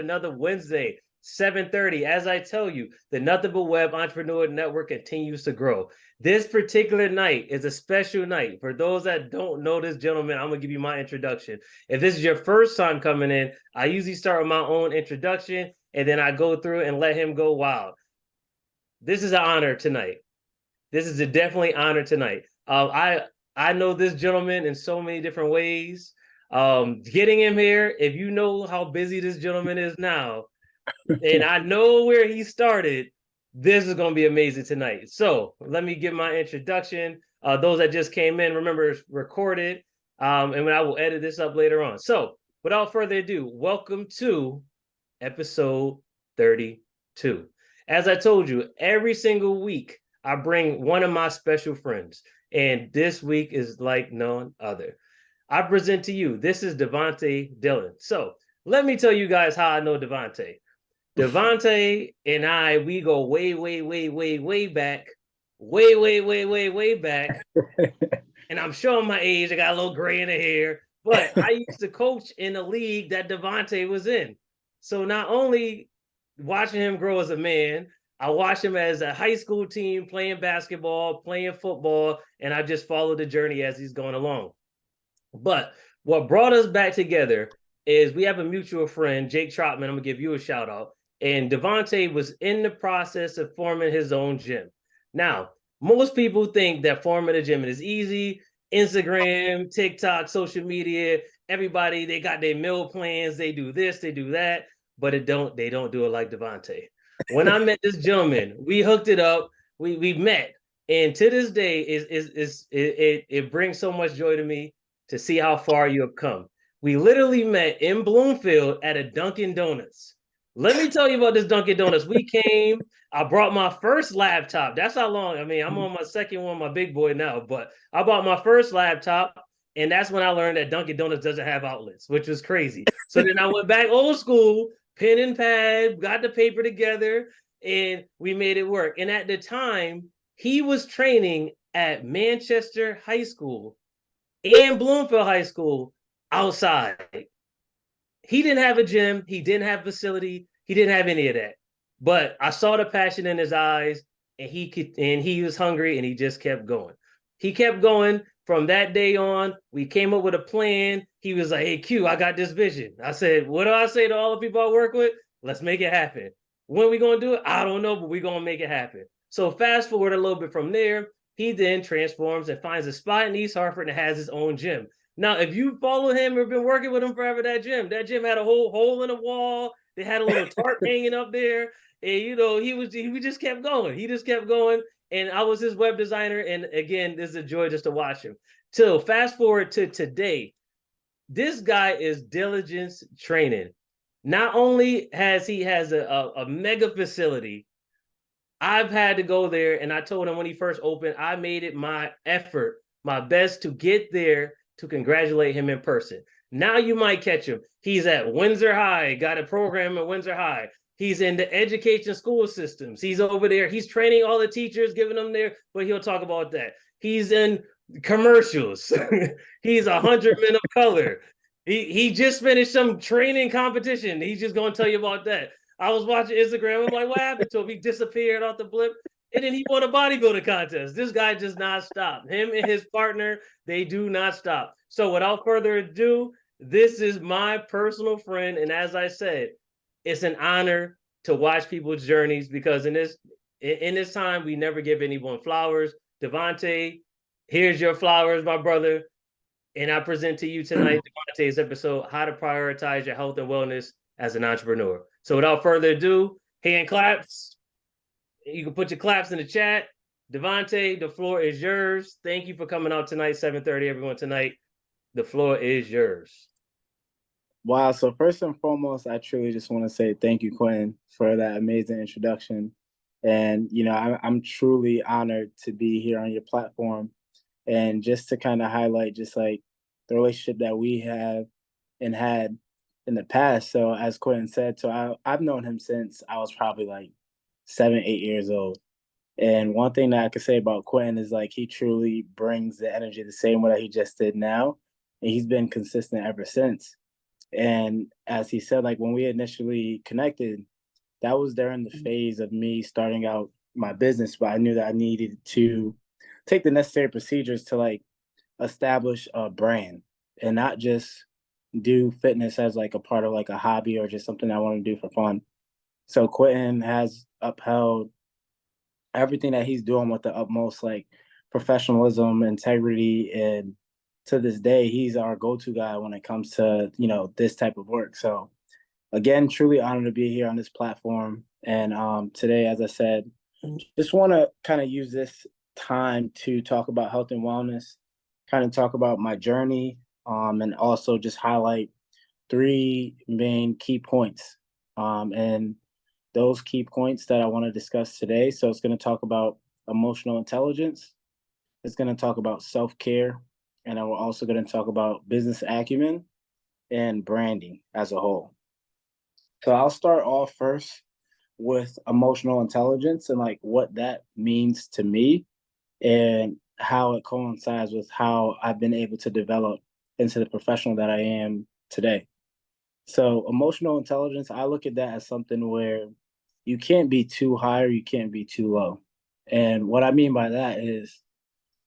another Wednesday, 7:30. As I tell you, the Nothing But Web Entrepreneur Network continues to grow. This particular night is a special night. For those that don't know this gentleman, I'm going to give you my introduction. If this is your first time coming in, I usually start with my own introduction, and then I go through and let him go wild. This is an honor tonight. This is a definitely honor tonight. I know this gentleman in so many different ways. Getting him here, if you know how busy this gentleman is now, and I know where he started, this is going to be amazing tonight. So let me give my introduction. Those that just came in, remember it's recorded, and I will edit this up later on. So without further ado, welcome to episode 32. As I told you, every single week, I bring one of my special friends, and this week is like none other. I present to you, this is Devonte Dillion. So let me tell you guys how I know Devonte. Devonte and I, we go way, way, way, way, way back, way, way, way, way, way back. And I'm showing my age. I got a little gray in the hair, but I used to coach in the league that Devonte was in. So not only watching him grow as a man, I watched him as a high school team playing basketball, playing football, and I just followed the journey as he's going along. But what brought us back together is we have a mutual friend, Jake Trotman. I'm going to give you a shout out. And Devonte was in the process of forming his own gym. Now, most people think that forming a gym is easy. Instagram, TikTok, social media, everybody, they got their meal plans. They do this, they do that, but they don't do it like Devonte. When I met this gentleman, we hooked it up. We met, and to this day, it brings so much joy to me to see how far you have come. We literally met in Bloomfield at a Dunkin' Donuts. Let me tell you about this Dunkin' Donuts. We came. I brought my first laptop. That's how long. I mean, I'm on my second one, my big boy now, but I bought my first laptop, and that's when I learned that Dunkin' Donuts doesn't have outlets, which was crazy. So then I went back old school, pen and pad, got the paper together, and we made it work. And at the time, he was training at Manchester High School and Bloomfield High School outside. He didn't have a gym. He didn't have facility. He didn't have any of that. But I saw the passion in his eyes, and he was hungry, and he just kept going. He kept going. From that day on, we came up with a plan. He was like, hey, Q, I got this vision. I said, what do I say to all the people I work with? Let's make it happen. When are we going to do it? I don't know, but we're going to make it happen. So fast forward a little bit from there, he then transforms and finds a spot in East Hartford and has his own gym. Now, if you follow him or been working with him forever, that gym had a whole hole in the wall. They had a little tarp hanging up there. And, you know, he just kept going. He just kept going. And I was his web designer. And again, this is a joy just to watch him. Till fast forward to today, this guy is Diligence Training. Not only has a mega facility, I've had to go there, and I told him when he first opened, I made it my effort, my best to get there to congratulate him in person. Now you might catch him. He's at Windsor High, got a program at Windsor High. He's in the education school systems. He's over there. He's training all the teachers, giving them there, but he'll talk about that. He's in commercials. He's 100 Men of Color. He just finished some training competition. He's just going to tell you about that. I was watching Instagram. I'm like, what happened to him? He disappeared off the blip. And then he won a bodybuilding contest. This guy does not stop. Him and his partner, they do not stop. So without further ado, this is my personal friend. And as I said, it's an honor to watch people's journeys, because in this time, we never give anyone flowers. Devonte, here's your flowers, my brother. And I present to you tonight, Devonte's episode, How to Prioritize Your Health and Wellness as an Entrepreneur. So without further ado, hand claps. You can put your claps in the chat. Devonte, the floor is yours. Thank you for coming out tonight, 7:30, everyone tonight. The floor is yours. Wow. So first and foremost, I truly just want to say thank you, Quentin, for that amazing introduction. And, you know, I'm truly honored to be here on your platform, and just to kind of highlight just like the relationship that we have and had in the past. So as Quentin said, so I've known him since I was probably like 7, 8 years old. And one thing that I could say about Quentin is like he truly brings the energy the same way that he just did now. And he's been consistent ever since. And as he said, like when we initially connected, that was during the phase of me starting out my business, but I knew that I needed to take the necessary procedures to like establish a brand and not just do fitness as like a part of like a hobby or just something I want to do for fun. So Quentin has upheld everything that he's doing with the utmost like professionalism, integrity, and to this day, he's our go-to guy when it comes to, this type of work. So again, truly honored to be here on this platform. And today, as I said, just want to kind of use this time to talk about health and wellness, kind of talk about my journey, and also just highlight three main key points. And those key points that I want to discuss today. So it's going to talk about emotional intelligence. It's going to talk about self-care. And we're also going to talk about business acumen and branding as a whole. So I'll start off first with emotional intelligence and like what that means to me and how it coincides with how I've been able to develop into the professional that I am today. So emotional intelligence, I look at that as something where you can't be too high or you can't be too low. And what I mean by that is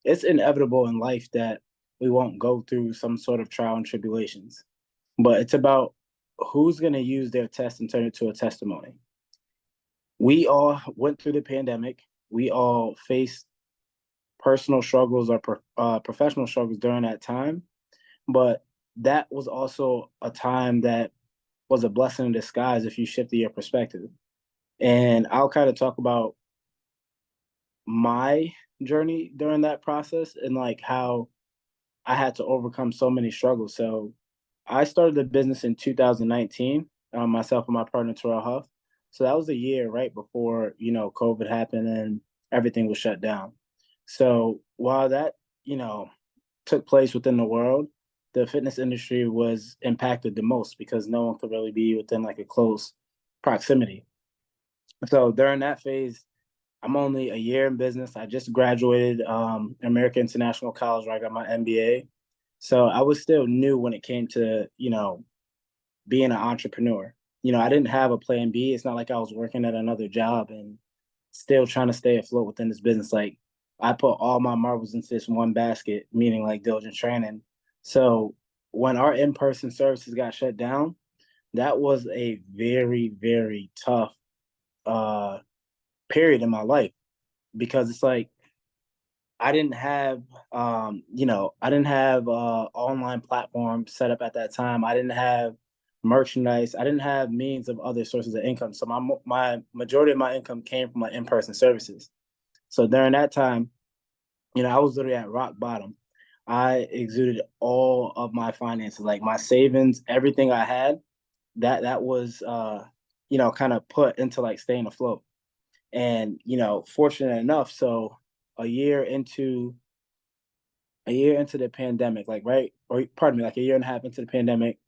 it's inevitable in life that we won't go through some sort of trial and tribulations, but it's about who's going to use their test and turn it to a testimony. We all went through the pandemic. We all faced personal struggles or professional struggles during that time, but that was also a time that was a blessing in disguise if you shifted your perspective. And I'll kind of talk about my journey during that process and like how I had to overcome so many struggles. So I started the business in 2019, myself and my partner, Terrell Huff. So that was a year right before, COVID happened and everything was shut down. So while that, took place within the world, the fitness industry was impacted the most because no one could really be within like a close proximity. So during that phase, I'm only a year in business. I just graduated American International College where I got my MBA. So I was still new when it came to, being an entrepreneur. I didn't have a plan B. It's not like I was working at another job and still trying to stay afloat within this business. Like I put all my marbles into this one basket, meaning like diligence training. So when our in-person services got shut down, that was a very, very tough uh, period in my life because it's like I didn't have, I didn't have online platform set up at that time. I didn't have merchandise. I didn't have means of other sources of income. So my majority of my income came from my in-person services. So during that time, I was literally at rock bottom. I exuded all of my finances, like my savings, everything I had. That was, kind of put into like staying afloat. And fortunate enough, so a year into the pandemic, like right, or pardon me, like a year and a half into the pandemic,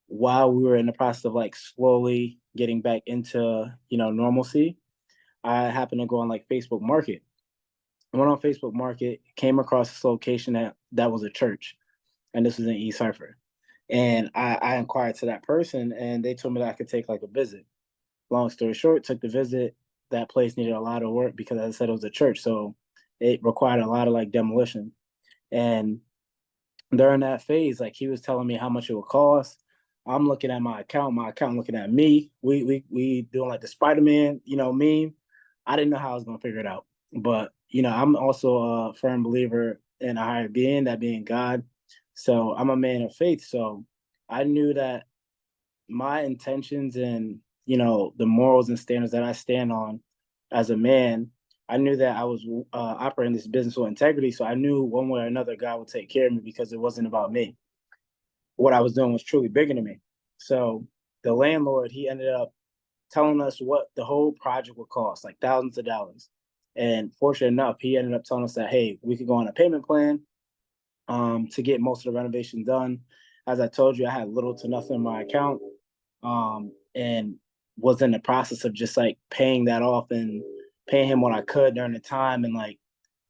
while we were in the process of like slowly getting back into normalcy, I happened to go on like Facebook Market. I went on Facebook Market, came across this location that was a church, and this was in East Hartford. And I inquired to that person, and they told me that I could take like a visit. Long story short, took the visit. That place needed a lot of work because, as I said, it was a church, so it required a lot of like demolition. And during that phase, like he was telling me how much it would cost. I'm looking at my account looking at me. We doing like the Spider-Man, meme. I didn't know how I was gonna figure it out. But I'm also a firm believer in a higher being, that being God. So I'm a man of faith. So I knew that my intentions and the morals and standards that I stand on as a man, I knew that I was operating this business with integrity. So I knew one way or another God would take care of me because it wasn't about me. What I was doing was truly bigger than me. So the landlord, he ended up telling us what the whole project would cost, like thousands of dollars. And fortunate enough, he ended up telling us that, hey, we could go on a payment plan to get most of the renovation done. As I told you, I had little to nothing in my account, and was in the process of just like paying that off and paying him what I could during the time. And like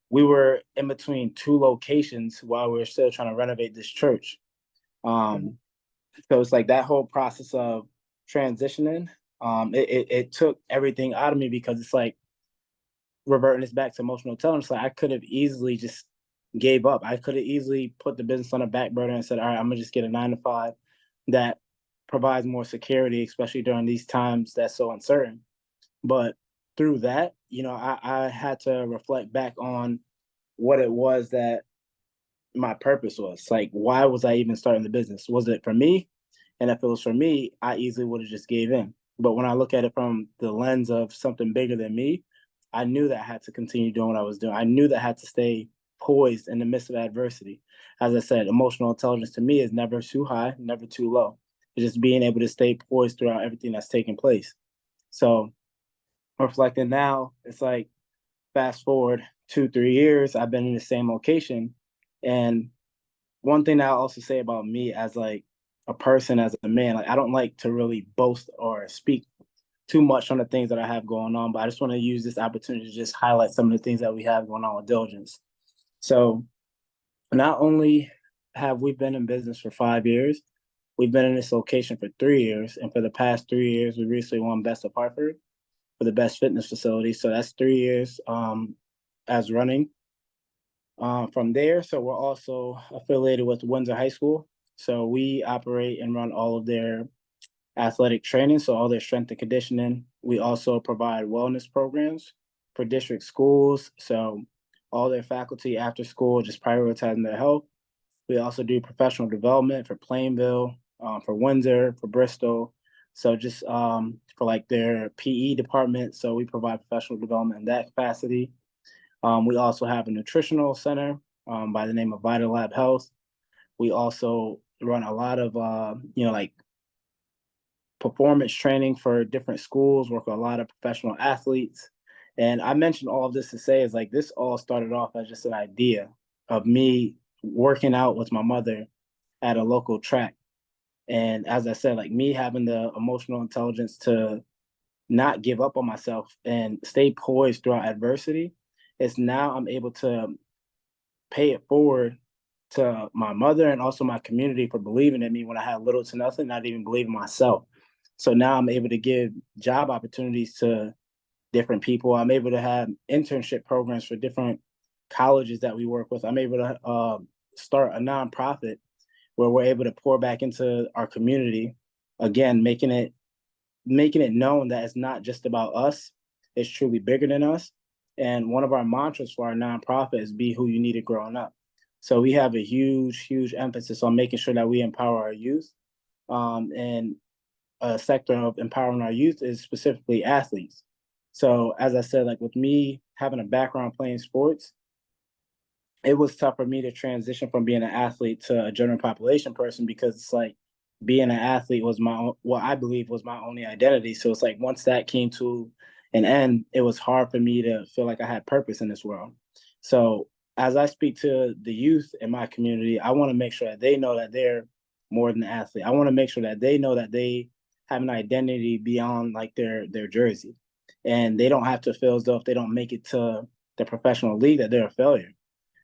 we were in between two locations while we were still trying to renovate this church. So it's like that whole process of transitioning, it took everything out of me, because it's like reverting this back to emotional intelligence. Like I could have easily just gave up. I could have easily put the business on a back burner and said, all right, I'm gonna just get a 9 to 5 that provides more security, especially during these times that's so uncertain. But through that, I had to reflect back on what it was that my purpose was. Like, why was I even starting the business? Was it for me? And if it was for me, I easily would have just gave in. But when I look at it from the lens of something bigger than me, I knew that I had to continue doing what I was doing. I knew that I had to stay poised in the midst of adversity. As I said, emotional intelligence to me is never too high, never too low. It's just being able to stay poised throughout everything that's taking place. So reflecting now, it's like fast forward 2, 3 years, I've been in the same location. And one thing I'll also say about me as like a person, as a man, like I don't like to really boast or speak too much on the things that I have going on, but I just want to use this opportunity to just highlight some of the things that we have going on with Diligence. So not only have we been in business for 5 years, we've been in this location for 3 years. And for the past 3 years, we recently won Best of Hartford for the best fitness facility. So that's 3 years as running. From there, so we're also affiliated with Windsor High School. So we operate and run all of their athletic training, so all their strength and conditioning. We also provide wellness programs for district schools. So all their faculty after school, just prioritizing their health. We also do professional development for Plainville, for Windsor, for Bristol. So just for like their PE department. So we provide professional development in that capacity. We also have a nutritional center by the name of Vital Lab Health. We also run a lot of, like performance training for different schools, work with a lot of professional athletes. And I mentioned all of this to say is like this all started off as just an idea of me working out with my mother at a local track. And as I said, like me having the emotional intelligence to not give up on myself and stay poised throughout adversity, it's now I'm able to pay it forward to my mother and also my community for believing in me when I had little to nothing, not even believing myself. So now I'm able to give job opportunities to different people. I'm able to have internship programs for different colleges that we work with. I'm able to start a nonprofit where we're able to pour back into our community, again, making it known that it's not just about us, it's truly bigger than us. And one of our mantras for our nonprofit is be who you needed growing up. So we have a huge emphasis on making sure that we empower our youth. And a sector of empowering our youth is specifically athletes. So as I said, like with me having a background playing sports, it was tough for me to transition from being an athlete to a general population person, because it's like being an athlete was what I believe was my only identity. So it's like once that came to an end, it was hard for me to feel like I had purpose in this world. So as I speak to the youth in my community, I want to make sure that they know that they're more than an athlete. I want to make sure that they know that they have an identity beyond like their jersey, and they don't have to feel as though if they don't make it to the professional league that they're a failure.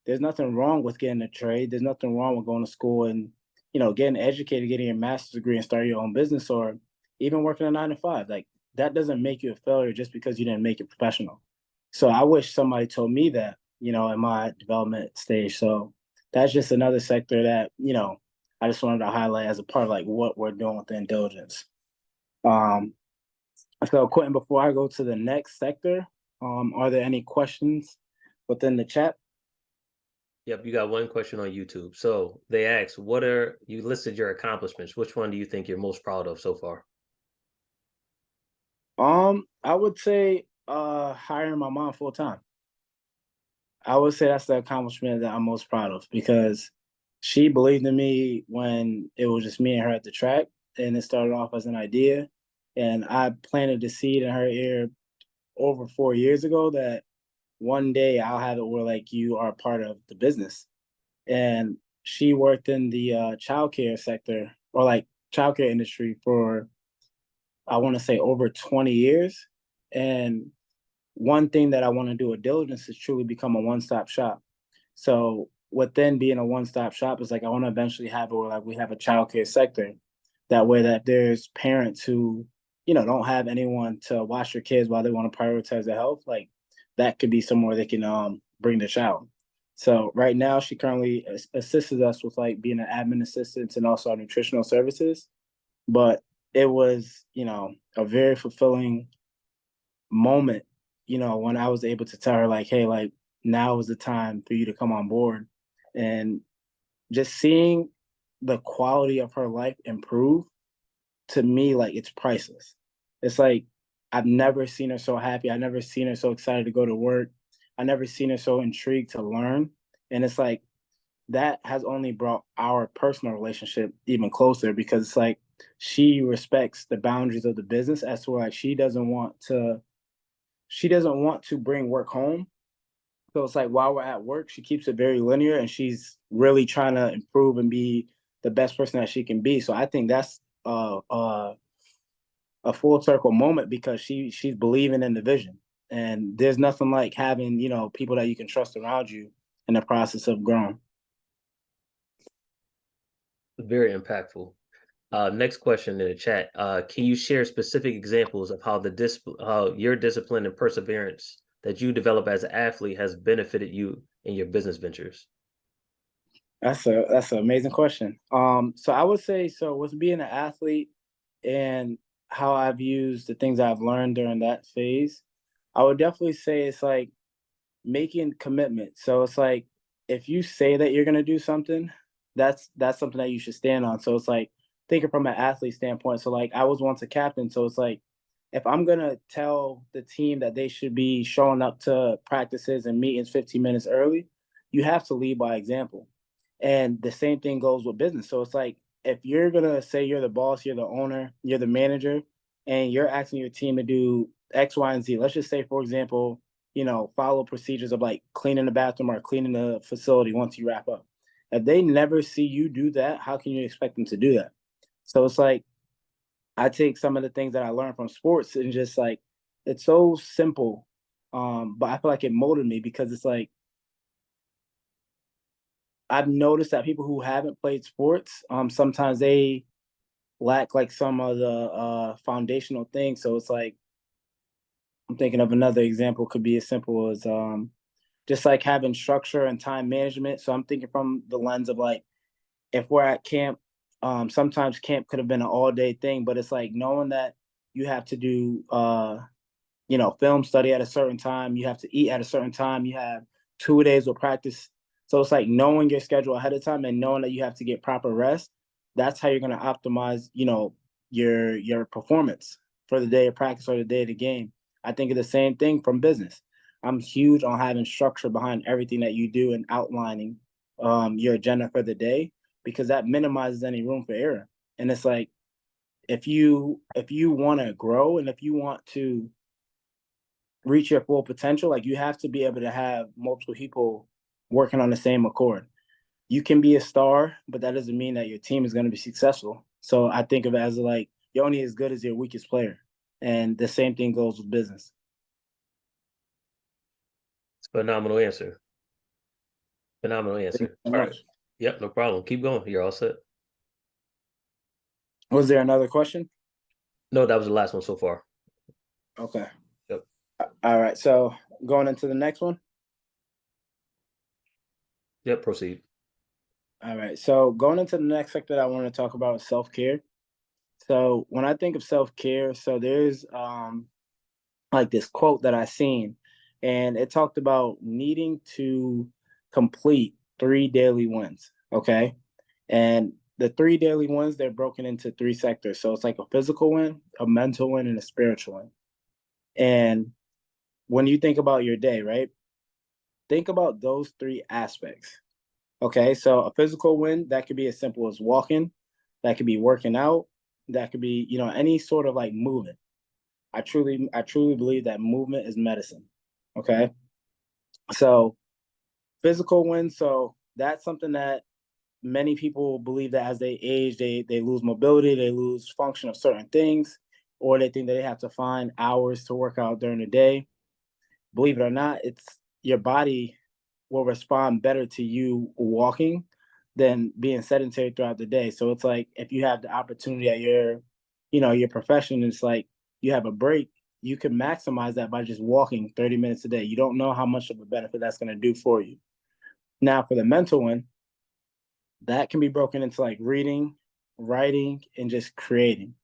There's nothing wrong with getting a trade. There's nothing wrong with going to school and, getting educated, getting your master's degree and starting your own business, or even working a 9 to 5. Like that doesn't make you a failure just because you didn't make it professional. So I wish somebody told me that, in my development stage. So that's just another sector that, I just wanted to highlight as a part of like what we're doing within Diligence. So Quentin, before I go to the next sector, are there any questions within the chat? Yep, you got one question on YouTube. So they asked, you listed your accomplishments. Which one do you think you're most proud of so far? I would say hiring my mom full time. I would say that's the accomplishment that I'm most proud of, because she believed in me when it was just me and her at the track, and it started off as an idea. And I planted the seed in her ear over 4 years ago that one day I'll have it where like you are part of the business. And she worked in the childcare sector, or like childcare industry, for I want to say over 20 years. And one thing that I want to do with Diligence is truly become a one-stop shop. So within being a one-stop shop is like I want to eventually have it where like we have a childcare sector, That way that there's parents who, you know, don't have anyone to watch their kids while they want to prioritize their health, like that could be somewhere they can bring the child. So right now she currently assists us with like being an admin assistant and also our nutritional services. But it was, you know, a very fulfilling moment, you know, when I was able to tell her like, hey, like now is the time for you to come on board. And just seeing the quality of her life improve, to me, like it's priceless. It's like I've never seen her so happy. I've never seen her so excited to go to work. I've never seen her so intrigued to learn. And it's like that has only brought our personal relationship even closer, because it's like she respects the boundaries of the business, as to where like she doesn't want to bring work home. So it's like while we're at work, she keeps it very linear and she's really trying to improve and be the best person that she can be. So I think that's a full circle moment, because she's believing in the vision. And there's nothing like having, you know, people that you can trust around you in the process of growing. Very impactful. Next question in the chat. Can you share specific examples of how how your discipline and perseverance that you develop as an athlete has benefited you in your business ventures? That's an amazing question. So I would say, so with being an athlete and how I've used the things I've learned during that phase, I would definitely say it's like making commitment. So it's like if you say that you're gonna do something, that's something that you should stand on. So it's like thinking from an athlete standpoint. So like I was once a captain, so it's like if I'm gonna tell the team that they should be showing up to practices and meetings 15 minutes early, you have to lead by example. And the same thing goes with business. So it's like if you're gonna say you're the boss, you're the owner, you're the manager, and you're asking your team to do X, Y, and Z. Let's just say, for example, you know, follow procedures of like cleaning the bathroom or cleaning the facility once you wrap up. If they never see you do that, how can you expect them to do that? So it's like I take some of the things that I learned from sports and just like it's so simple. But I feel like it molded me, because it's like I've noticed that people who haven't played sports, sometimes they lack like some of the foundational things. So it's like I'm thinking of another example, could be as simple as just like having structure and time management. So I'm thinking from the lens of like if we're at camp, sometimes camp could have been an all day thing, but it's like knowing that you have to do you know, film study at a certain time, you have to eat at a certain time, you have 2 days of practice. So it's like knowing your schedule ahead of time and knowing that you have to get proper rest. That's how you're going to optimize, you know, your performance for the day of practice or the day of the game. I think of the same thing from business. I'm huge on having structure behind everything that you do and outlining your agenda for the day, because that minimizes any room for error. And it's like if you want to grow and if you want to reach your full potential, like you have to be able to have multiple people working on the same accord. You can be a star, but that doesn't mean that your team is going to be successful. So I think of it as like you're only as good as your weakest player. And the same thing goes with business. It's a phenomenal answer. Phenomenal Thank answer. you so All right. much. Yep, no problem. Keep going. You're all set. Was there another question? No, that was the last one so far. Okay. Yep. All right. So going into the next one. Yep, proceed. All right. So going into the next sector that I want to talk about is self-care. So when I think of self-care, so there's like this quote that I seen, and it talked about needing to complete 3 daily wins. Okay. And the 3 daily wins, they're broken into 3 sectors. So it's like a physical win, a mental win, and a spiritual win. And when you think about your day, right? Think about those 3 aspects. Okay. So a physical win, that could be as simple as walking, that could be working out, that could be, you know, any sort of like movement. I truly believe that movement is medicine. Okay. So physical wins, so that's something that many people believe that as they age, they lose mobility, they lose function of certain things, or they think that they have to find hours to work out during the day. Believe it or not, it's your body will respond better to you walking than being sedentary throughout the day. So it's like if you have the opportunity at your profession, it's like you have a break, you can maximize that by just walking 30 minutes a day. You don't know how much of a benefit that's going to do for you. Now, for the mental one, that can be broken into like reading, writing, and just creating.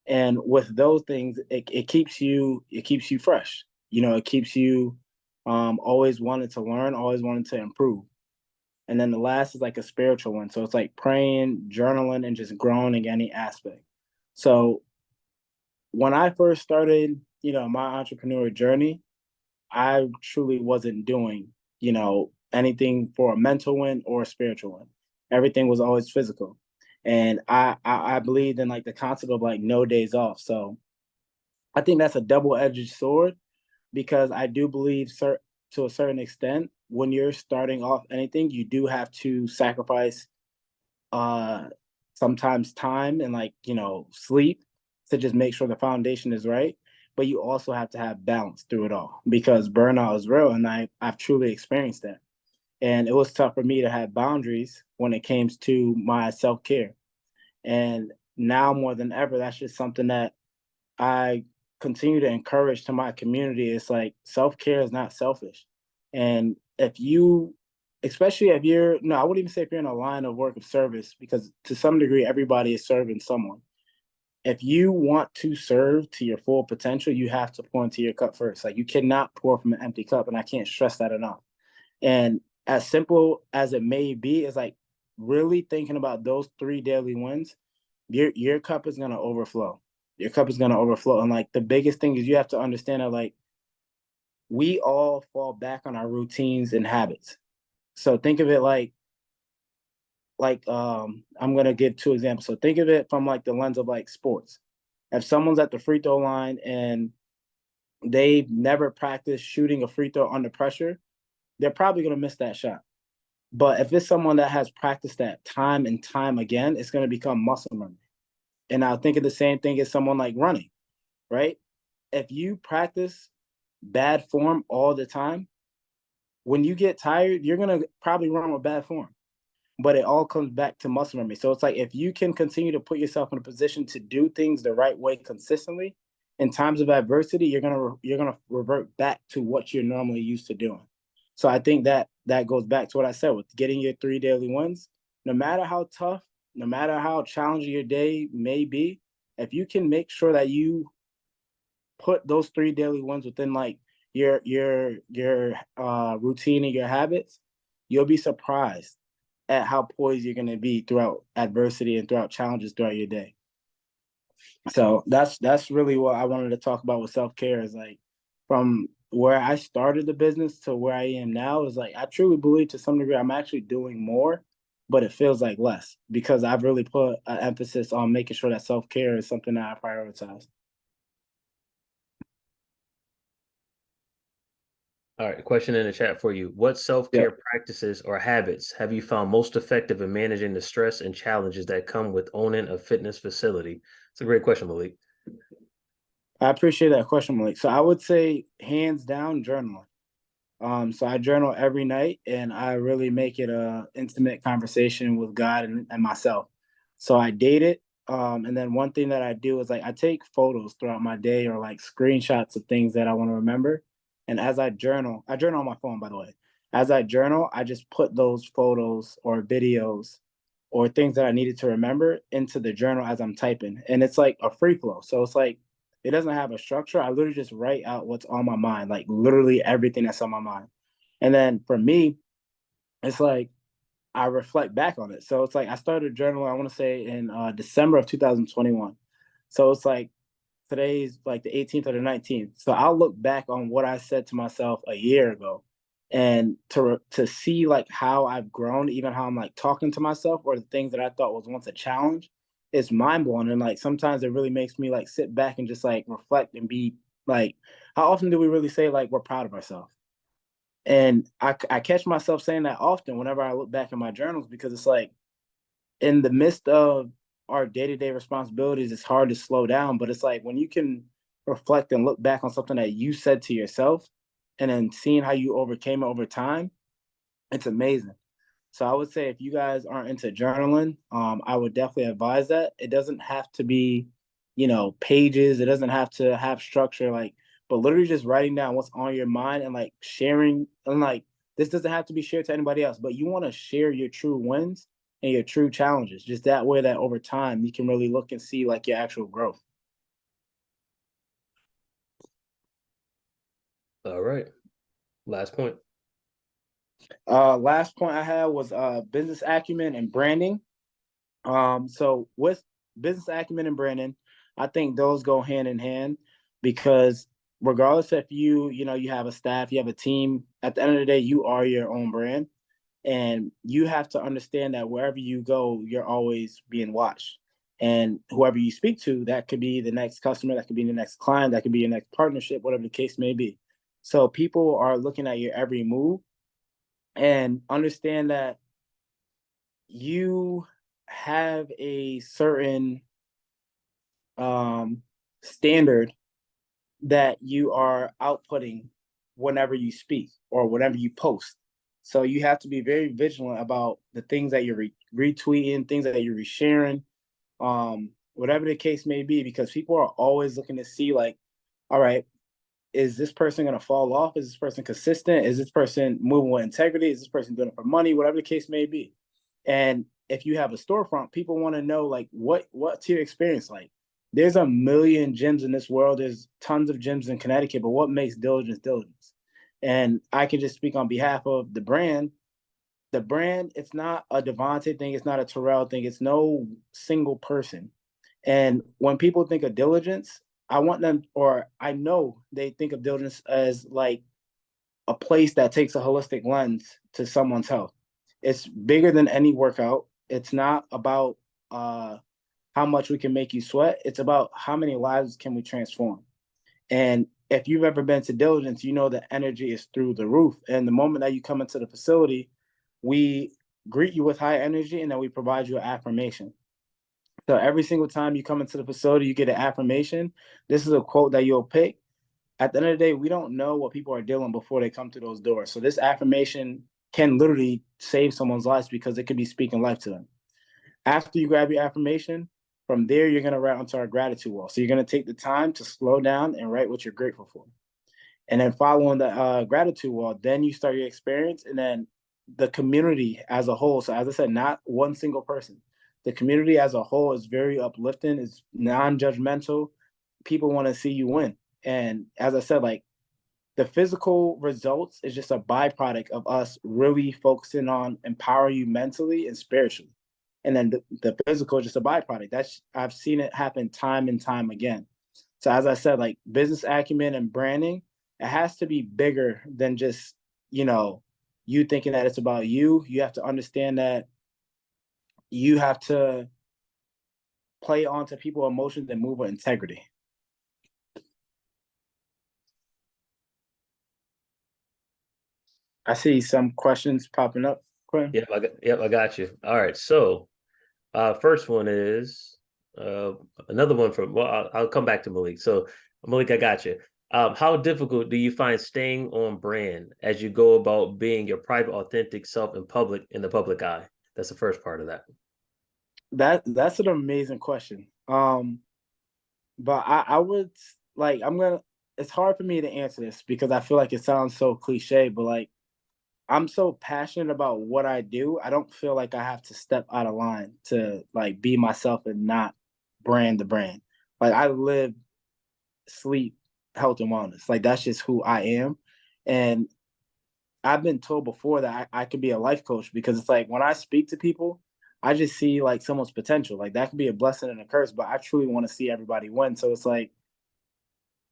And with those things, it keeps you fresh. It keeps you always wanting to learn, always wanting to improve. And then the last is like a spiritual one. So it's like praying, journaling, and just growing in any aspect. So when I first started, my entrepreneurial journey, I truly wasn't doing, anything for a mental win or a spiritual win. Everything was always physical. And I believed in like the concept of like no days off. So I think that's a double-edged sword, because I do believe to a certain extent, when you're starting off anything, you do have to sacrifice sometimes time and like, sleep to just make sure the foundation is right. But you also have to have balance through it all, because burnout is real, and I've truly experienced that. And it was tough for me to have boundaries when it came to my self-care. And now more than ever, that's just something that I continue to encourage to my community. It's like self-care is not selfish. And if you, especially if you're, no, I wouldn't even say if you're in a line of work of service, because to some degree, everybody is serving someone. If you want to serve to your full potential, you have to pour into your cup first. Like you cannot pour from an empty cup. And I can't stress that enough. And as simple as it may be, it's like really thinking about those 3 daily wins, your cup is gonna overflow. Your cup is gonna overflow. And like the biggest thing is you have to understand that like we all fall back on our routines and habits. So think of it like I'm gonna give 2 examples. So think of it from like the lens of like sports. If someone's at the free throw line and they've never practiced shooting a free throw under pressure, they're probably gonna miss that shot. But if it's someone that has practiced that time and time again, it's gonna become muscle memory. And I think of the same thing as someone like running, right? If you practice bad form all the time, when you get tired, you're going to probably run with bad form. But it all comes back to muscle memory. So it's like if you can continue to put yourself in a position to do things the right way consistently, in times of adversity, you're gonna revert back to what you're normally used to doing. So I think that goes back to what I said with getting your 3 daily wins. No matter how tough, no matter how challenging your day may be, if you can make sure that you put those 3 daily ones within like your routine and your habits, you'll be surprised at how poised you're going to be throughout adversity and throughout challenges throughout your day. So that's really what I wanted to talk about with self-care, is like from where I started the business to where I am now, is like I truly believe to some degree I'm actually doing more, but it feels like less, because I've really put an emphasis on making sure that self-care is something that I prioritize. All right, question in the chat for you. What Yeah. self-care practices or habits have you found most effective in managing the stress and challenges that come with owning a fitness facility? It's a great question, Malik. I appreciate that question, Malik. So I would say hands down journaling. So I journal every night, and I really make it a intimate conversation with God and myself. So I date it. And then one thing that I do is like I take photos throughout my day, or like screenshots of things that I want to remember. And as I journal on my phone, by the way. As I journal, I just put those photos or videos or things that I needed to remember into the journal as I'm typing. And it's like a free flow. So it's like it doesn't have a structure. I literally just write out what's on my mind, like literally everything that's on my mind. And then for me, it's like I reflect back on it. So it's like I started journaling, I want to say in December of 2021. So it's like today's like the 18th or the 19th. So I'll look back on what I said to myself a year ago, and to see like how I've grown, even how I'm like talking to myself, or the things that I thought was once a challenge, it's mind blowing. And like sometimes it really makes me like sit back and just like reflect and be like, how often do we really say like we're proud of ourselves? And I catch myself saying that often whenever I look back in my journals, because it's like in the midst of our day-to-day responsibilities, it's hard to slow down. But it's like when you can reflect and look back on something that you said to yourself, and then seeing how you overcame it over time, it's amazing. So I would say if you guys aren't into journaling, I would definitely advise that. It doesn't have to be, pages. It doesn't have to have structure, but literally just writing down what's on your mind and like sharing. And like this doesn't have to be shared to anybody else, but you want to share your true wins and your true challenges. Just that way that over time you can really look and see like your actual growth. All right. Last point. Last point I had was business acumen and branding. So with business acumen and branding, I think those go hand in hand because regardless if you have a staff, you have a team, at the end of the day, you are your own brand. And you have to understand that wherever you go, you're always being watched. And whoever you speak to, that could be the next customer, that could be the next client, that could be your next partnership, whatever the case may be. So people are looking at your every move and understand that you have a certain standard that you are outputting whenever you speak or whenever you post. So you have to be very vigilant about the things that you're retweeting, things that you're resharing, whatever the case may be, because people are always looking to see like, all right, is this person going to fall off? Is this person consistent? Is this person moving with integrity? Is this person doing it for money? Whatever the case may be. And if you have a storefront, people want to know like what's your experience like? There's a million gyms in this world. There's tons of gyms in Connecticut, but what makes diligence diligence? And I can just speak on behalf of the brand. The brand, it's not a Devonte thing, it's not a Terrell thing, it's no single person. And when people think of diligence, I want them, or I know they think of diligence as like a place that takes a holistic lens to someone's health. It's bigger than any workout. It's not about how much we can make you sweat. It's about how many lives can we transform. And if you've ever been to diligence, you know the energy is through the roof. And the moment that you come into the facility, we greet you with high energy and then we provide you an affirmation. So every single time you come into the facility, you get an affirmation. This is a quote that you'll pick. At the end of the day, we don't know what people are dealing before they come through those doors. So this affirmation can literally save someone's life because it could be speaking life to them. After you grab your affirmation, from there, you're going to write onto our gratitude wall. So you're going to take the time to slow down and write what you're grateful for. And then following the gratitude wall, then you start your experience and then the community as a whole. So as I said, not one single person. The community as a whole is very uplifting. It's non-judgmental. People want to see you win. And as I said, like the physical results is just a byproduct of us really focusing on empowering you mentally and spiritually. And then the physical is just a byproduct. I've seen it happen time and time again. So as I said, like business acumen and branding, it has to be bigger than just, you thinking that it's about you. You have to understand that you have to play onto people's emotions and move with integrity. I see some questions popping up, Quinn. Yep, I got you. All right. So first one is another one from, well, I'll come back to Malik. So Malik, I got you. How difficult do you find staying on brand as you go about being your private, authentic self in the public eye? That's the first part of that. That's an amazing question. But I would like it's hard for me to answer this because I feel like it sounds so cliche, but like I'm so passionate about what I do. I don't feel like I have to step out of line to like be myself and not brand the brand. Like I live, sleep, health and wellness. Like that's just who I am. And I've been told before that I could be a life coach because it's like when I speak to people, I just see like someone's potential. Like that could be a blessing and a curse, but I truly want to see everybody win. So it's like,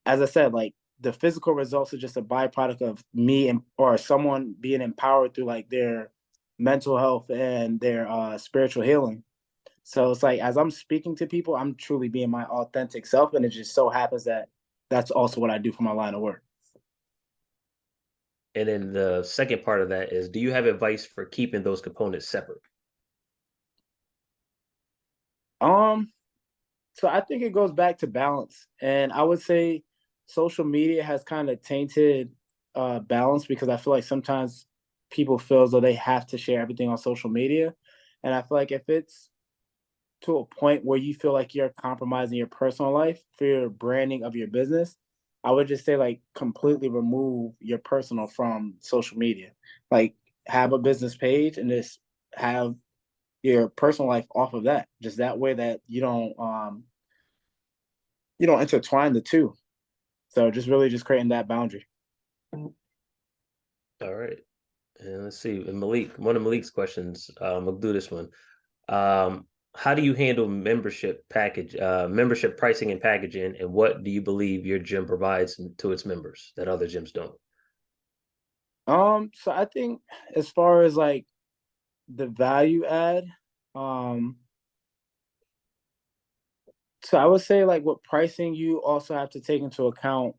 as I said, like the physical results are just a byproduct of me or someone being empowered through like their mental health and their spiritual healing. So it's like as I'm speaking to people, I'm truly being my authentic self, and it just so happens that that's also what I do for my line of work. And then the second part of that is, do you have advice for keeping those components separate? Um, so I think it goes back to balance, and I would say social media has kind of tainted balance because I feel like sometimes people feel as though they have to share everything on social media. And I feel like if it's to a point where you feel like you're compromising your personal life for your branding of your business, I would just say like completely remove your personal from social media. Like have a business page and just have your personal life off of that. Just that way that you don't intertwine the two. So just really just creating that boundary. All right. And let's see. And Malik, one of Malik's questions, we'll do this one. How do you handle membership pricing and packaging, and what do you believe your gym provides to its members that other gyms don't? So I think as far as like the value add, so I would say like with pricing, you also have to take into account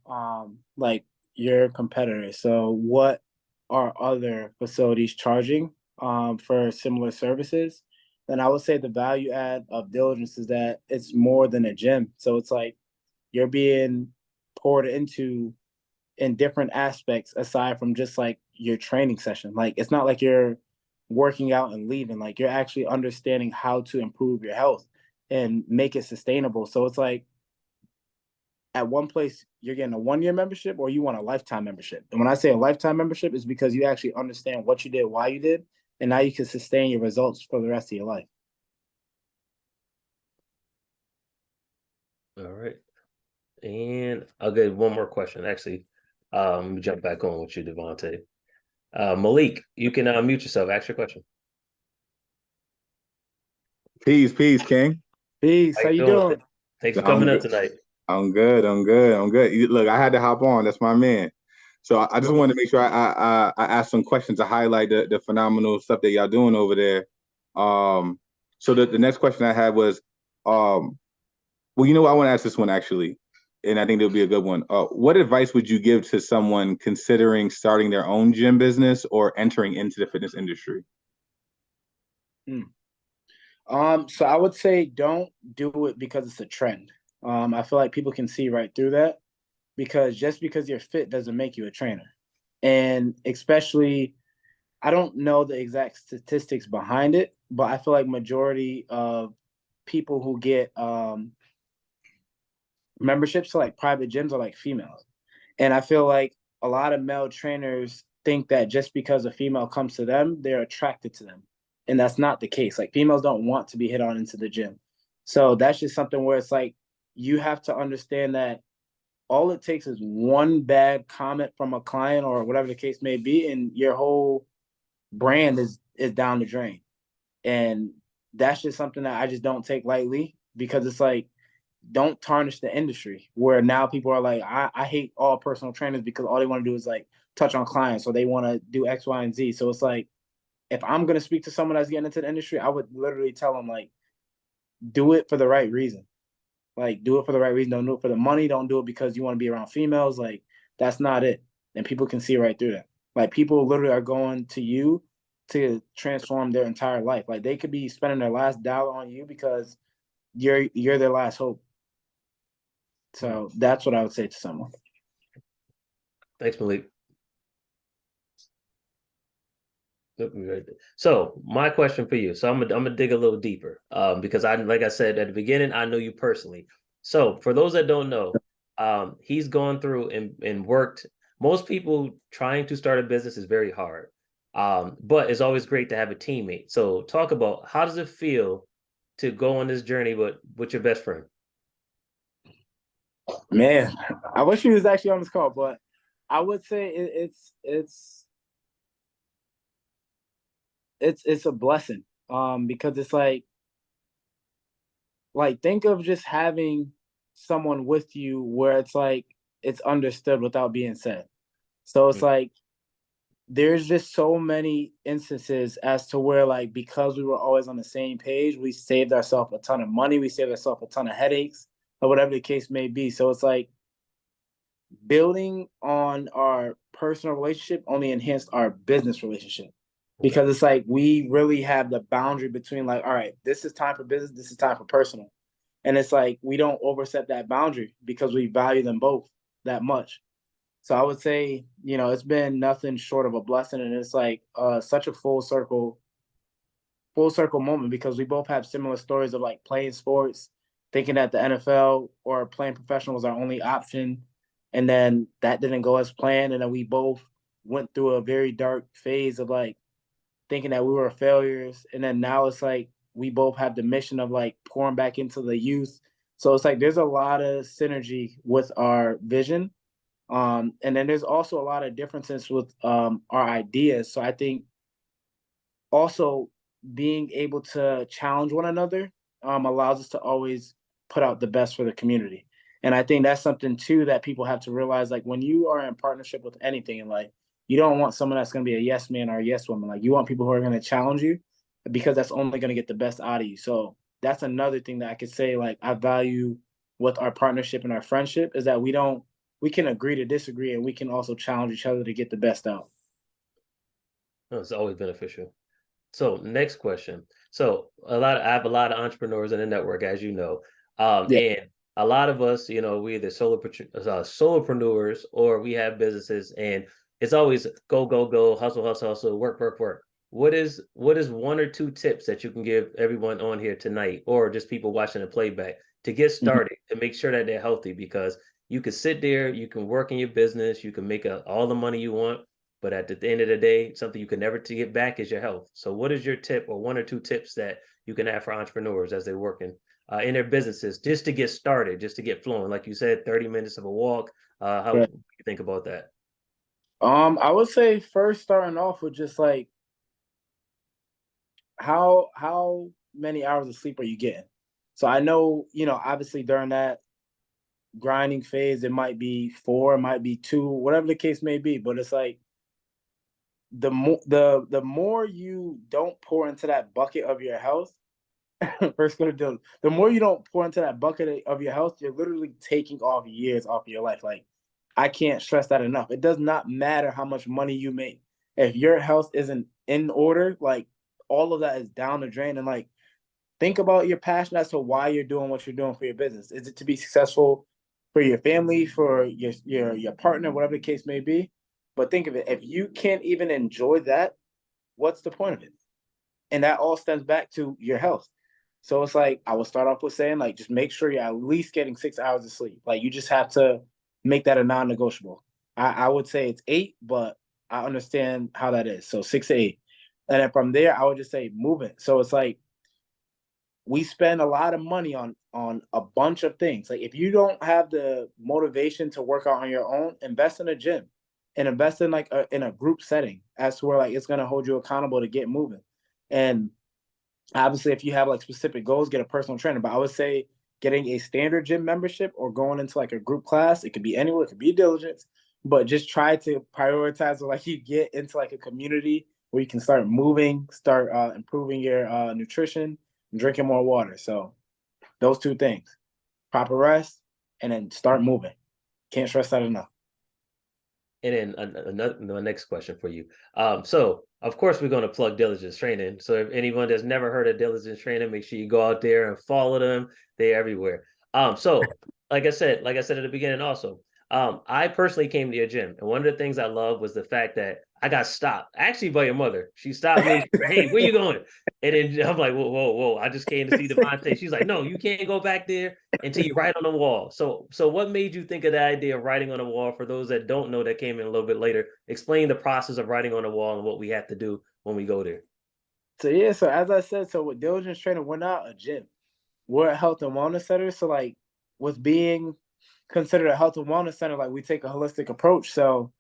like your competitors. So what are other facilities charging for similar services? Then I would say the value add of diligence is that it's more than a gym. So it's like you're being poured into in different aspects aside from just like your training session. Like it's not like you're working out and leaving. Like you're actually understanding how to improve your health and make it sustainable. So it's like at one place you're getting a 1 year membership or you want a lifetime membership. And when I say a lifetime membership, is because you actually understand what you did, why you did, and now you can sustain your results for the rest of your life. All right. And I'll get one more question. Actually, let me jump back on with you, Devonte. Malik, you can mute yourself. Ask your question. Peace, King. Peace. How you doing? Thanks for coming up tonight. I'm good. Look, I had to hop on. That's my man. So I just wanted to make sure I ask some questions to highlight the phenomenal stuff that y'all doing over there. So the next question I had was, well, I want to ask this one actually, and I think it'll be a good one. What advice would you give to someone considering starting their own gym business or entering into the fitness industry? So I would say don't do it because it's a trend. I feel like people can see right through that because just because you're fit doesn't make you a trainer. And especially, I don't know the exact statistics behind it, but I feel like majority of people who get memberships to like private gyms are like females. And I feel like a lot of male trainers think that just because a female comes to them, they're attracted to them. And that's not the case. Like females don't want to be hit on into the gym. So that's just something where it's like you have to understand that all it takes is one bad comment from a client or whatever the case may be, and your whole brand is down the drain. And that's just something that I just don't take lightly because it's like, don't tarnish the industry where now people are like, I hate all personal trainers because all they want to do is like touch on clients or they want to do X, Y, and Z. So it's like, if I'm going to speak to someone that's getting into the industry, I would literally tell them like, do it for the right reason. Like, do it for the right reason. Don't do it for the money. Don't do it because you want to be around females. Like, that's not it. And people can see right through that. Like, people literally are going to you to transform their entire life. Like, they could be spending their last dollar on you because you're their last hope. So that's what I would say to someone. Thanks, Malik. So my question for you. So I'm gonna dig a little deeper because like I said at the beginning, I know you personally. So for those that don't know, he's gone through and worked. Most people trying to start a business is very hard, but it's always great to have a teammate. So talk about how does it feel to go on this journey with your best friend? Man, I wish he was actually on this call, but I would say it's a blessing because it's like think of just having someone with you where it's like it's understood without being said. So it's like there's just so many instances as to where like because we were always on the same page, we saved ourselves a ton of money, we saved ourselves a ton of headaches or whatever the case may be. So it's like building on our personal relationship only enhanced our business relationship because it's like we really have the boundary between like, all right, this is time for business, this is time for personal. And it's like we don't overstep that boundary because we value them both that much. So I would say, it's been nothing short of a blessing, and it's like such a full circle moment, because we both have similar stories of like playing sports, thinking that the NFL or playing professional was our only option, and then that didn't go as planned, and then we both went through a very dark phase of like thinking that we were failures, and then now it's like we both have the mission of like pouring back into the youth. So it's like there's a lot of synergy with our vision, and then there's also a lot of differences with our ideas. So I think also being able to challenge one another allows us to always put out the best for the community. And I think that's something too that people have to realize. Like when you are in partnership with anything in life, you don't want someone that's going to be a yes man or a yes woman. Like you want people who are going to challenge you, because that's only going to get the best out of you. So that's another thing that I could say, like, I value with our partnership and our friendship, is that we can agree to disagree, and we can also challenge each other to get the best out. It's always beneficial. So next question. So I have a lot of entrepreneurs in the network, as you know, and a lot of us, we either solopreneurs or we have businesses, and it's always go, go, go, hustle, hustle, hustle, work, work, work. What is one or two tips that you can give everyone on here tonight, or just people watching the playback, to get started, to make sure that they're healthy? Because you can sit there, you can work in your business, you can make all the money you want, but at the end of the day, something you can never get back is your health. So what is your tip, or one or two tips that you can have for entrepreneurs as they're working in their businesses, just to get started, just to get flowing? Like you said, 30 minutes of a walk. How do you think about that? I would say first starting off with just like how many hours of sleep are you getting? So I know, obviously during that grinding phase, it might be 4, it might be 2, whatever the case may be. But it's like the more you don't pour into that bucket of your health, first gonna do the more you don't pour into that bucket of your health, you're literally taking off years off of your life. Like, I can't stress that enough. It does not matter how much money you make. If your health isn't in order, like, all of that is down the drain. And like, think about your passion as to why you're doing what you're doing for your business. Is it to be successful for your family, for your partner, whatever the case may be? But think of it, if you can't even enjoy that, what's the point of it? And that all stems back to your health. So it's like, I will start off with saying, like, just make sure you're at least getting 6 hours of sleep. Like, you just have to make that a non-negotiable. I would say it's 8, but I understand how that is. So 6 to 8. And then from there, I would just say movement. So it's like, we spend a lot of money on a bunch of things. Like, if you don't have the motivation to work out on your own, invest in a gym, and invest in like in a group setting, as to where like it's going to hold you accountable to get moving. And obviously, if you have like specific goals, get a personal trainer. But I would say getting a standard gym membership or going into like a group class, it could be anywhere, it could be Diligence, but just try to prioritize, like, you get into like a community where you can start moving, start improving your nutrition, and drinking more water. So those two things: proper rest, and then start moving. Can't stress that enough. And then the next question for you. So of course we're going to plug Diligence Training. So if anyone that's never heard of Diligence Training, make sure you go out there and follow them. They're everywhere. So like I said at the beginning also, I personally came to your gym, and one of the things I love was the fact that I got stopped actually by your mother. She stopped me. Hey, where you going? And then I'm like, whoa, whoa, whoa! I just came to see Devonte. She's like, no, you can't go back there until you write on the wall. So what made you think of the idea of writing on the wall? For those that don't know, that came in a little bit later, explain the process of writing on the wall and what we have to do when we go there. So yeah, so as I said, so with Diligence Training, we're not a gym. We're a health and wellness center. So like, with being considered a health and wellness center, like, we take a holistic approach. So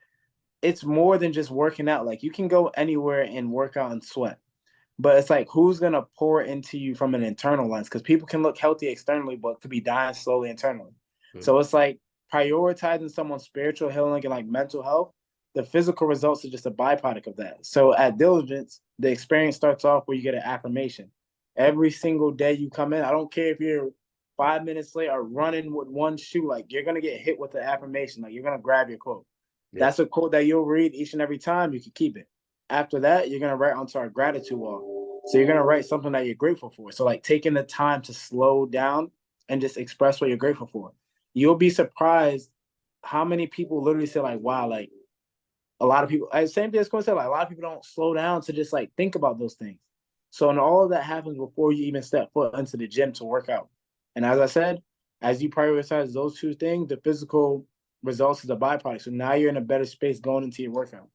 it's more than just working out. Like, you can go anywhere and work out and sweat, but it's like, who's gonna pour into you from an internal lens? Because people can look healthy externally, but could be dying slowly internally. So it's like prioritizing someone's spiritual healing and like mental health. The physical results are just a byproduct of that. So at Diligence, the experience starts off where you get an affirmation. Every single day you come in, I don't care if you're 5 minutes late or running with one shoe, like, you're gonna get hit with the affirmation. Like, you're gonna grab your quote. That's a quote that you'll read each and every time. You can keep it. After that, you're gonna write onto our gratitude wall. So you're gonna write something that you're grateful for. So like, taking the time to slow down and just express what you're grateful for. You'll be surprised how many people literally say like, wow, like a lot of people, same thing as Quinn said, like a lot of people don't slow down to just like think about those things. So, and all of that happens before you even step foot into the gym to work out. And as I said, as you prioritize those two things, the physical results is a byproduct. So now you're in a better space going into your workout.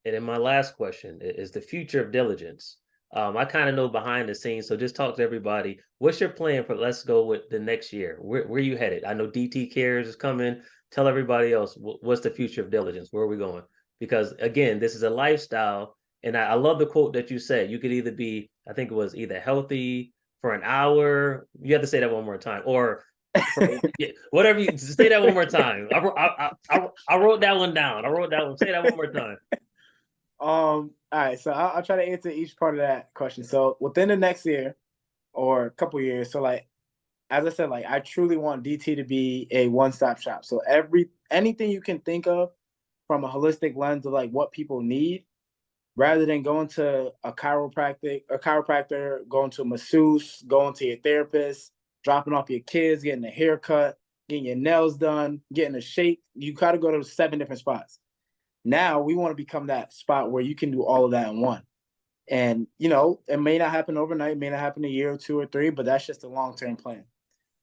And then my last question is the future of diligence. I kind of know behind the scenes, so just talk to everybody. What's your plan for, let's go with the next year? Where you headed? I know DT Cares is coming. Tell everybody else, what's the future of diligence? Where are we going? Because again, this is a lifestyle. And I love the quote that you said. You could either be, I think it was either healthy for an hour. You have to say that one more time, or whatever you say that one more time. I wrote that one down. I wrote that one. Say that one more time. All right, so I'll try to answer each part of that question. So within the next year or a couple years, so like as I said, like I truly want DT to be a one-stop shop. So anything you can think of from a holistic lens of like what people need, rather than going to a chiropractor, going to a masseuse, going to your therapist, dropping off your kids, getting a haircut, getting your nails done, getting a shake. You gotta go to 7 different spots. Now we want to become that spot where you can do all of that in one. And, you know, it may not happen overnight, it may not happen a year or 2 or 3, but that's just a long-term plan.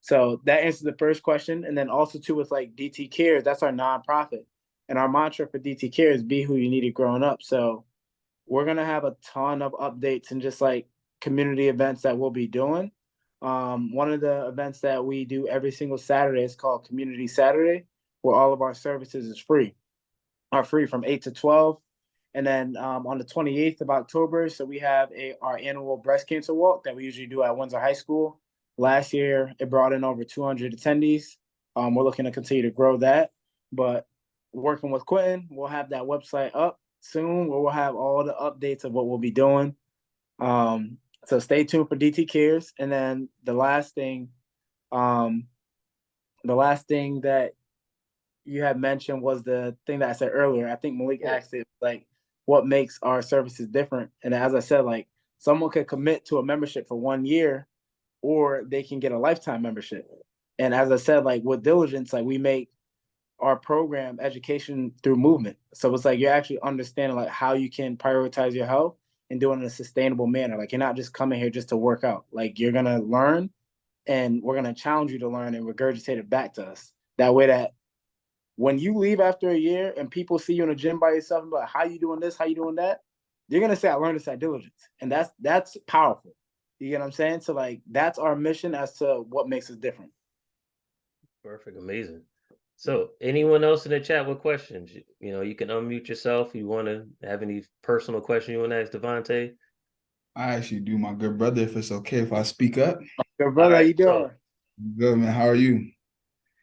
So that answers the first question. And then also too with like DT Cares, that's our nonprofit. And our mantra for DT Cares is be who you needed growing up. So we're going to have a ton of updates and just like community events that we'll be doing. One of the events that we do every single Saturday is called Community Saturday, where all of our services are free from 8 to 12. And then on the 28th of October, so we have our annual breast cancer walk that we usually do at Windsor High School. Last year, it brought in over 200 attendees. We're looking to continue to grow that. But working with Quentin, we'll have that website up soon where we'll have all the updates of what we'll be doing. So stay tuned for DT Cares. And then the last thing that you had mentioned was the thing that I said earlier. I think Malik asked it, like, what makes our services different? And as I said, like, someone could commit to a membership for 1 year, or they can get a lifetime membership. And as I said, like with Diligence, like we make our program education through movement. So it's like you're actually understanding like how you can prioritize your health and do it in a sustainable manner. Like you're not just coming here just to work out. Like you're gonna learn, and we're gonna challenge you to learn and regurgitate it back to us. That way that when you leave after a year and people see you in a gym by yourself and be like, how you doing this? How you doing that? You're going to say, I learned this at Diligence. And that's powerful. You get what I'm saying? So like, that's our mission as to what makes us different. Perfect. Amazing. So anyone else in the chat with questions, you know, you can unmute yourself. You want to have any personal question you want to ask Devonte? I actually do, my good brother, if it's okay if I speak up. Good brother, how you doing? Good, man. How are you?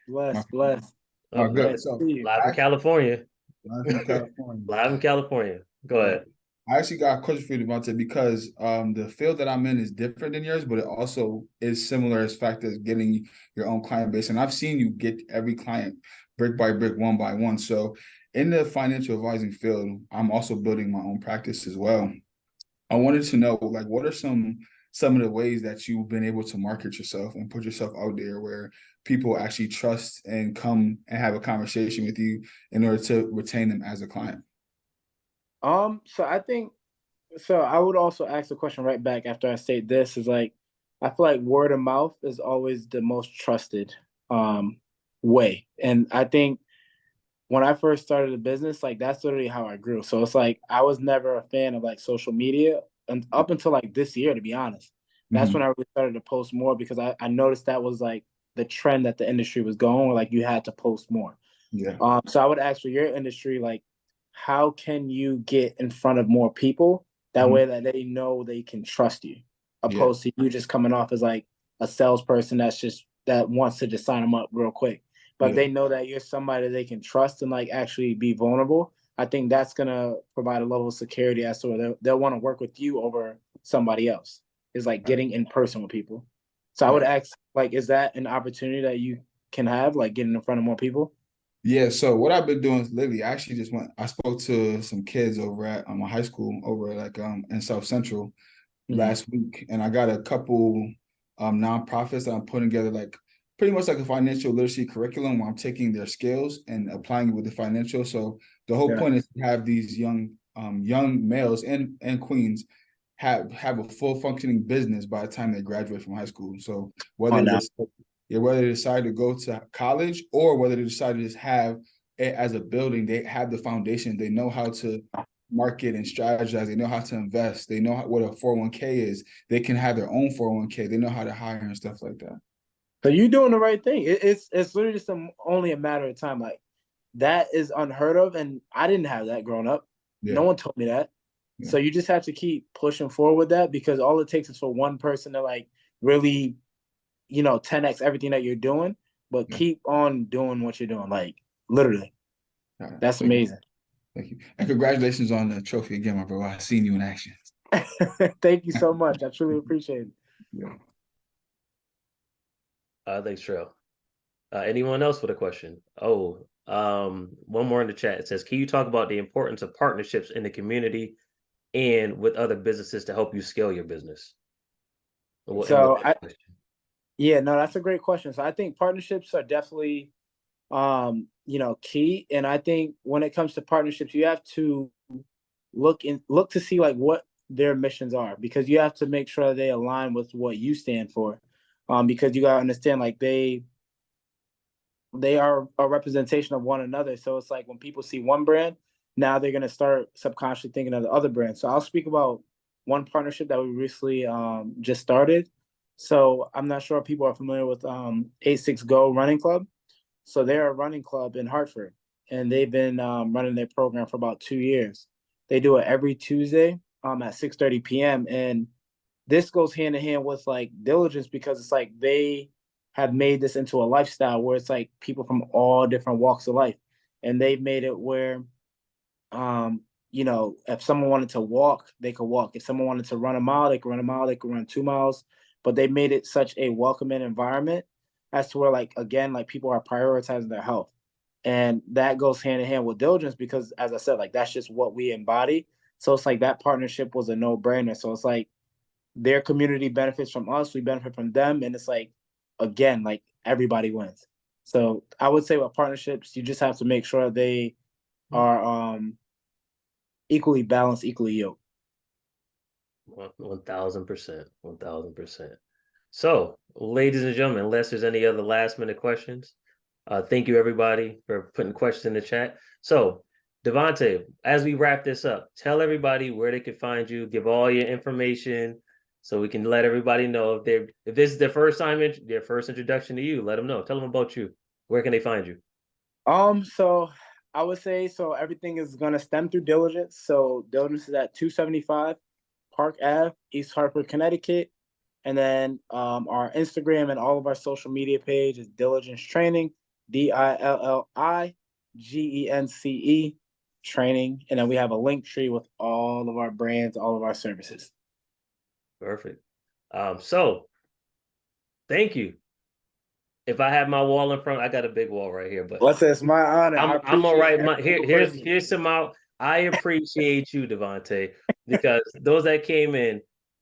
Blessed. Oh, good. Nice So, live in California. Live in California. Live in California. Go ahead. I actually got a question for you about it because the field that I'm in is different than yours, but it also is similar as fact as getting your own client base. And I've seen you get every client brick by brick, one by one. So in the financial advising field, I'm also building my own practice as well. I wanted to know, like, what are some of the ways that you've been able to market yourself and put yourself out there where people actually trust and come and have a conversation with you in order to retain them as a client? So I would also ask the question right back after I say this is like, I feel like word of mouth is always the most trusted way. And I think when I first started the business, like that's literally how I grew. So it's like, I was never a fan of like social media and up until like this year, to be honest. That's when I really started to post more because I noticed that was like the trend that the industry was going, where like you had to post more. Yeah. So I would ask for your industry, like, how can you get in front of more people that way that they know they can trust you, opposed to you just coming off as like a salesperson that wants to just sign them up real quick. But if they know that you're somebody they can trust and like actually be vulnerable, I think that's gonna provide a level of security as to where they'll want to work with you over somebody else. Is like getting in person with people. So I would ask, like, is that an opportunity that you can have, like getting in front of more people? Yeah, so what I've been doing lately, I actually I spoke to some kids over at my high school over like in South Central last week, and I got a couple nonprofits that I'm putting together like pretty much like a financial literacy curriculum where I'm taking their skills and applying it with the financial. So the whole point is to have these young males and queens have a full functioning business by the time they graduate from high school. So whether they decide to go to college or whether they decide to just have it as a building, they have the foundation. They know how to market and strategize. They know how to invest. They know what a 401k is. They can have their own 401k. They know how to hire and stuff like that. So you're doing the right thing. It's literally just only a matter of time. Like, that is unheard of, and I didn't have that growing up. No one told me that. So you just have to keep pushing forward with that, because all it takes is for one person to like really, 10x everything that you're doing, but keep on doing what you're doing. Like, literally. That's amazing. Thank you. And congratulations on the trophy again, my bro. I've seen you in action. Thank you so much. I truly appreciate it. Yeah. Thanks, Trail. Anyone else with a question? One more in the chat. It says, can you talk about the importance of partnerships in the community and with other businesses to help you scale your business? That's a great question. So I think partnerships are definitely, key. And I think when it comes to partnerships, you have to look to see like what their missions are, because you have to make sure they align with what you stand for. Because you gotta understand, like, they are a representation of one another. So it's like when people see one brand, now they're gonna start subconsciously thinking of the other brand. So I'll speak about one partnership that we recently just started. So I'm not sure if people are familiar with 86 Go Running Club. So they're a running club in Hartford, and they've been running their program for about 2 years. They do it every Tuesday at 6:30 p.m. And this goes hand in hand with like Diligence, because it's like they have made this into a lifestyle where it's like people from all different walks of life. And they've made it where, if someone wanted to walk, they could walk. If someone wanted to run a mile, they could run a mile, they could run 2 miles. But they made it such a welcoming environment as to where, like, again, like, people are prioritizing their health. And that goes hand in hand with Diligence, because as I said, like, that's just what we embody. So it's like that partnership was a no-brainer. So it's like their community benefits from us, we benefit from them, and it's like, again, like, everybody wins. So I would say with partnerships, you just have to make sure they are equally balanced, equally yoked. 1000%. 1000%. So, ladies and gentlemen, unless there's any other last minute questions, thank you everybody for putting questions in the chat. So, Devonte, as we wrap this up, tell everybody where they can find you, give all your information, so we can let everybody know if this is their first time, their first introduction to you. Let them know. Tell them about you. Where can they find you? So I would say, everything is gonna stem through Diligence. So Diligence is at 275 Park Ave, East Hartford, Connecticut. And then our Instagram and all of our social media page is Diligence Training, DILLIGENCE Training. And then we have a link tree with all of our brands, all of our services. Perfect. So thank you. If I have my wall in front, I got a big wall right here, but it's my honor. I'm all right. Here's some out. I appreciate you, Devonte, because those that came in,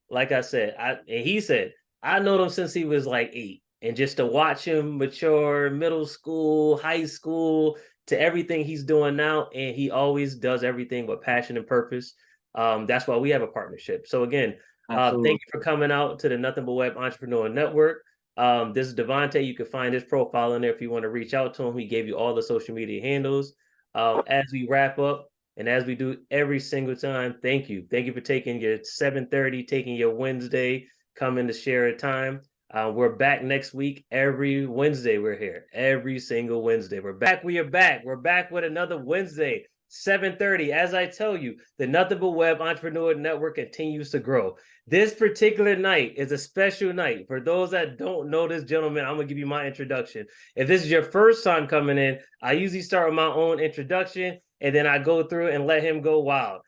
like I said, he said, I know him since he was like 8. And just to watch him mature, middle school, high school, to everything he's doing now, and he always does everything with passion and purpose. That's why we have a partnership. So again, thank you for coming out to the Nothing But Web Entrepreneur Network. This is Devonte. You can find his profile in there if you want to reach out to him. He gave you all the social media handles. As we wrap up, and as we do every single time, thank you. Thank you for taking your 7:30, taking your Wednesday, coming to share a time. We're back next week. Every Wednesday we're here. Every single Wednesday. We're back. We are back. We're back with another Wednesday, 7:30. As I tell you, the Nothing But Web Entrepreneur Network continues to grow. This particular night is a special night. For those that don't know this gentleman, I'm going to give you my introduction. If this is your first time coming in, I usually start with my own introduction, and then I go through and let him go wild.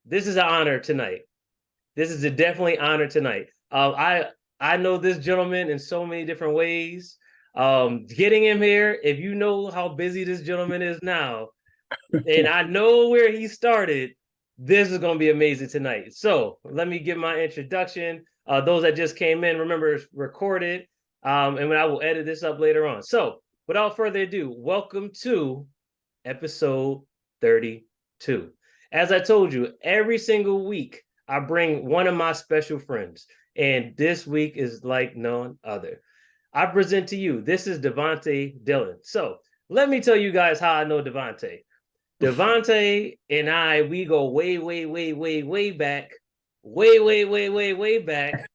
This is an honor tonight. This is a definitely honor tonight. I know this gentleman in so many different ways. Getting him here, if you know how busy this gentleman is now, and I know where he started, this is going to be amazing tonight. So let me give my introduction. Those that just came in, remember, it's recorded. And when I will edit this up later on. So without further ado, welcome to episode 32. As I told you, every single week I bring one of my special friends, and this week is like none other. I present to you, this is Devonte Dillion. So let me tell you guys how I know Devonte. Devonte and I, we go way, way, way, way, way back. Way, way, way, way, way back.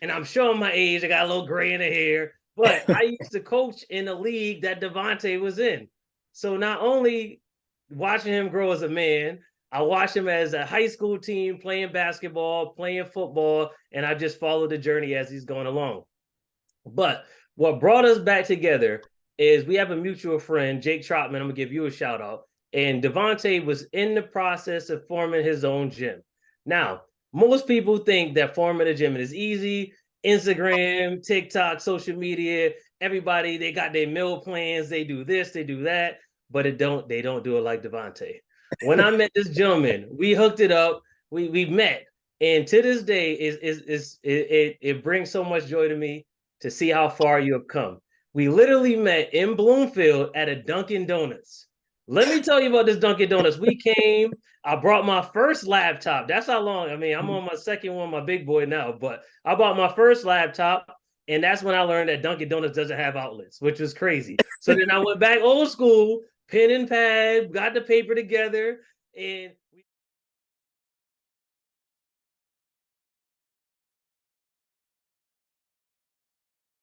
And I'm showing my age. I got a little gray in the hair. But I used to coach in the league that Devonte was in. So not only watching him grow as a man, I watched him as a high school team playing basketball, playing football, and I just followed the journey as he's going along. But what brought us back together is we have a mutual friend, Jake Trotman. I'm going to give you a shout out. And Devonte was in the process of forming his own gym. Now, most people think that forming a gym is easy. Instagram, TikTok, social media, everybody, they got their meal plans. They do this, they do that, but they don't do it like Devonte. When I met this gentleman, we hooked it up. We met. And to this day, it brings so much joy to me to see how far you have come. We literally met in Bloomfield at a Dunkin' Donuts. Let me tell you about this Dunkin' Donuts. We came, I brought my first laptop. That's how long, I mean, I'm on my second one, my big boy now, but I bought my first laptop, and that's when I learned that Dunkin' Donuts doesn't have outlets, which was crazy. So then I went back old school, pen and pad, got the paper together, and